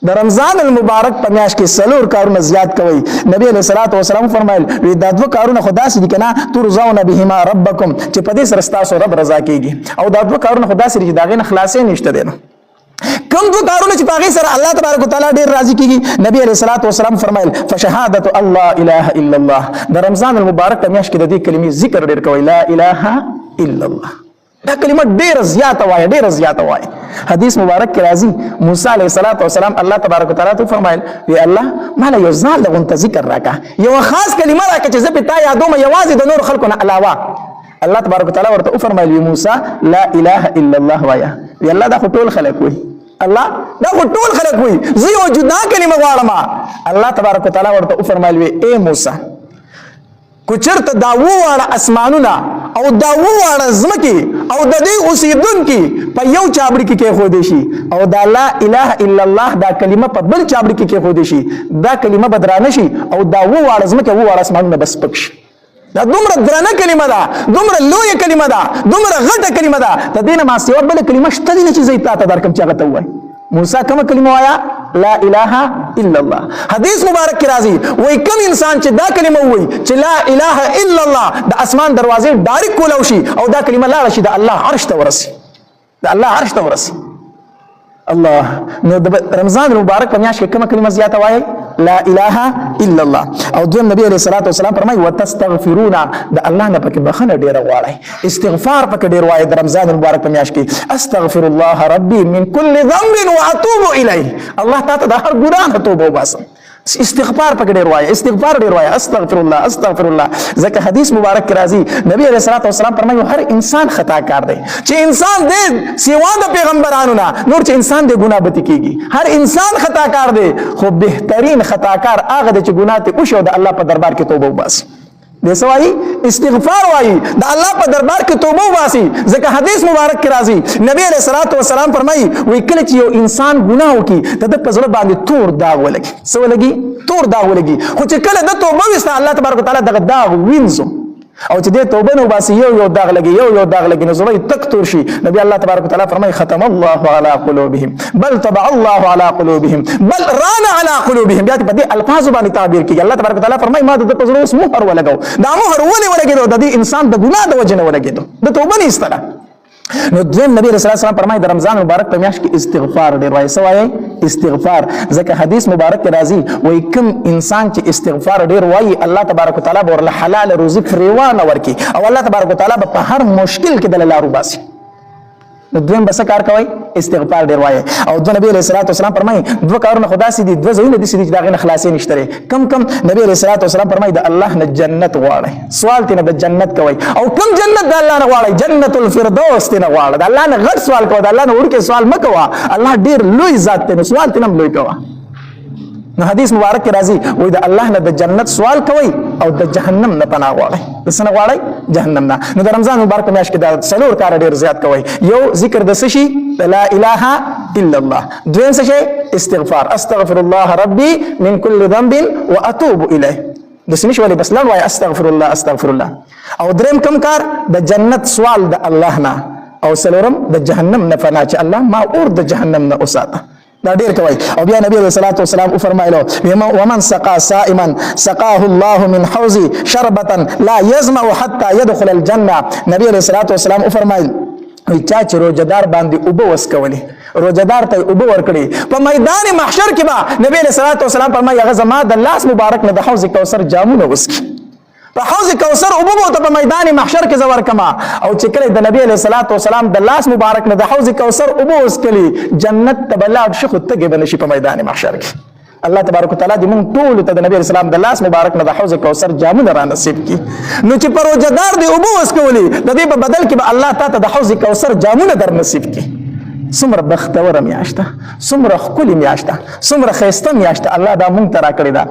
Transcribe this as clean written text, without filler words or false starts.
د رمضان المبارک په میاشت کې څلور کارونه زیات کوي. نبی علیہ الصلوۃ والسلام فرمایل وی دا دوه کارونه خدا سي دي کنه ترزون بهما ربکم چې په دې سره تاسو رب رضا کیږي، او دا دوه کارونه خدا سي دي چې دا غي نه خلاصې نشته دي. کوم دوه کارونه چې په هغه سره الله تبارک وتعالى ډیر راضي کیږي؟ نبی علیہ الصلوۃ والسلام فرمایل فشهادت الله اله الا الله. د رمضان المبارک په میاشت کې د دې کلمې ذکر ډیر کوي، لا اله الا الله. دا کلمه ډیر زیاته وای، ډیر زیاته وای. حدیث مبارک کې راځي موسی علیہ الصلوۃ والسلام الله تبارک وتعالى ته فرمایل وی الله مال یو ځان لغون ذکر راکا، یو خاص کلمه راکا چې زه په تا یادوم یوازې د نور خلکو نه علاوه. الله تبارک وتعالى ورته فرمایل وی موسی لا اله الا الله وایا. وی الله دا ټول خلق وي، الله دا ټول خلق وي، زه یو جدا کلمه غواړم. الله تبارک وتعالى ورته فرمایل وی اے موسی کو چرته دا وواړه اسمانونه او دا وواړه زمکي او د دې اوسیدونکي په یو چابړي کې خو دې شي، او دا لا اله الا الله دا کلمه په بل چابړي کې خو دې شي، دا کلمه بدرانه شي او دا وواړه زمکي وواړه اسمانونه بس پکش. دا دومره درنه کلمه ده، دومره لویه کلمه ده، دومره غټه کلمه ده. د دې نه ما سیوا بل کلمه شته دي چې زه تا ته درکم چې هغه ته وای. موسی کوم کلمه وایا؟ لا اله الا الله. حدیث مبارک کی راضی وای کم انسان چې دا کلمه وای چې لا اله الا الله د اسمان دروازې ډایرک کولاو شي او دا کلمه لاړ شي د الله عرش ته ورسي، د الله عرش ته ورسي. الله نو د رمضان مبارک په میاشت کې کومه کلمه زیاته وای؟ لا اله الا الله. او دویم نبی علیہ الصلوۃ والسلام فرمایي وتستغفرون د الله نه پکې بخنه ډیره غواړي، استغفار پکې ډیر وای د رمضان مبارک په میاشت کې. استغفر الله ربي من كل ذنب واتوب الیه. الله تعالی د هر ګناه نه توبه وباسم. استغفار پکې ډیر وای، استغفار ډیر وای، استغفر الله استغفر الله. ځکه حدیث مبارک کې راځي نبی علیہ الصلوۃ والسلام فرمایي هر انسان خطا کار دی، چې انسان دې سیوا د پیغمبرانو نه نور چې انسان دې ګناه بتی کیږي. هر انسان خطا کار دی، خو بهترین خطا کار هغه دی چې ګناه ته وشو د الله په دربار کې توبه وباسي. دې سوای استغفار وای د الله په دربار کې توبه وباسي. ځکه حدیث مبارک کې راځي نبی علیہ الصلوۃ والسلام فرمایي وی کله چې یو انسان ګناه وکي د په زړه باندې تور داغ ولګي، څه ولګي؟ تور داغ ولګي. خو چې کله د توبه وسته الله تبارک وتعالى دغه داغ وینځو او چې دې توبه نو باسي یو داغ لګي، یو داغ لګي نو زړه تک تور شي. نبی الله تبارک وتعالى فرمایي ختم الله على قلوبهم بل طبع الله على قلوبهم بل ران على قلوبهم. بیا په دې الفاظ باندې تعبیر کوي. الله تبارک وتعالى فرمایي ما د پزړو اوس مهر ولګاو، دا مهر ولې ولګیدو؟ د دې انسان د ګناه د وجه نه ولګیدو، د توبه نه ایستله. نو دویم نبی رسول الله فرمایي د رمضان مبارک په میاشت کې استغفار ډیر وایي. څه وایي؟ استغفار. ځکه حدیث مبارک کې راځي وایي کوم انسان چې استغفار ډیر وایي الله تبارک وتعالى به ورله حلال رزق فریوانه ورکي او الله تبارک وتعالى به په هر مشکل کې د لارو باسي. نو دویم بس کار کوي استغفار ډیر وایي. او د نبی علیہ الصلوۃ والسلام فرمایي دوه کارونه خدا سي دي، دوه ځایونه دي چې دا غي نه خلاصې نشته. کم نبی علیہ الصلوۃ والسلام فرمایي د الله نه جنت غواړي، سوال تینه د جنت کوي. او کم جنت د الله نه غواړي؟ جنت الفردوس تینه غواړي. د الله نه غټ سوال کوي، د الله نه ورکه سوال مکوا. الله ډیر لوی ذات دی، سوال تینه لوی کوي. نو حدیث مبارک کې راځي وای د الله نه د جنت سوال کوي او د جهنم نه پناه غواړي. د څه نه غواړي؟ جهنم نه. نو د رمضان مبارک میاشت کې دا څلور کار ډیر زیات کوي. یو ذکر د سشي لا اله الا الله، دویم څه شي؟ استغفار. استغفر الله ربي من كل ذنب واتوب اليه. د سمش ولی بس لړ وای استغفر الله استغفر الله. او دریم کم کار د جنت سوال د الله نه، او سلورم د جهنم نه پناه چې الله ما اور د جهنم نه اوساته. دا ډیر کوي. او بیا نبی علیہ الصلوۃ والسلام فرمایلو ومن سقى صائما سقاه الله من حوض شربة لا يظمأ حتى يدخل الجنه. نبی علیہ الصلوۃ والسلام فرمایل چا چې روزدار باندې اوبه وسکولي، روزدار ته اوبه ورکړي په میدان محشر کې با نبی علیہ الصلوۃ والسلام فرمایي هغه زما د لاس مبارک نه د حوض کوثر جامونه وسکي. په حوض کوثر اوبه ته په میدان محشر کې زور کما. او چې کله د نبی علیہ الصلوۃ والسلام د لاس مبارک نه د حوض کوثر اوبه وسکلي جنت تبلاد شخ تګ بنشي په میدان محشر کې. الله تبارک وتعالى دې مونږ ټول ته د نبی علیہ السلام د لاس مبارک نه د حوض کوثر جامونه را نصیب کړي. نو چې پر روزدار دې اوبه وسکولي د دې په بدل کې به الله تعالی د حوض کوثر جامونه در نصیب کړي. څومره بختوره میاشته، څومره ښکلې میاشته، څومره ښایسته میاشته الله دا مونږ ته راکړې ده.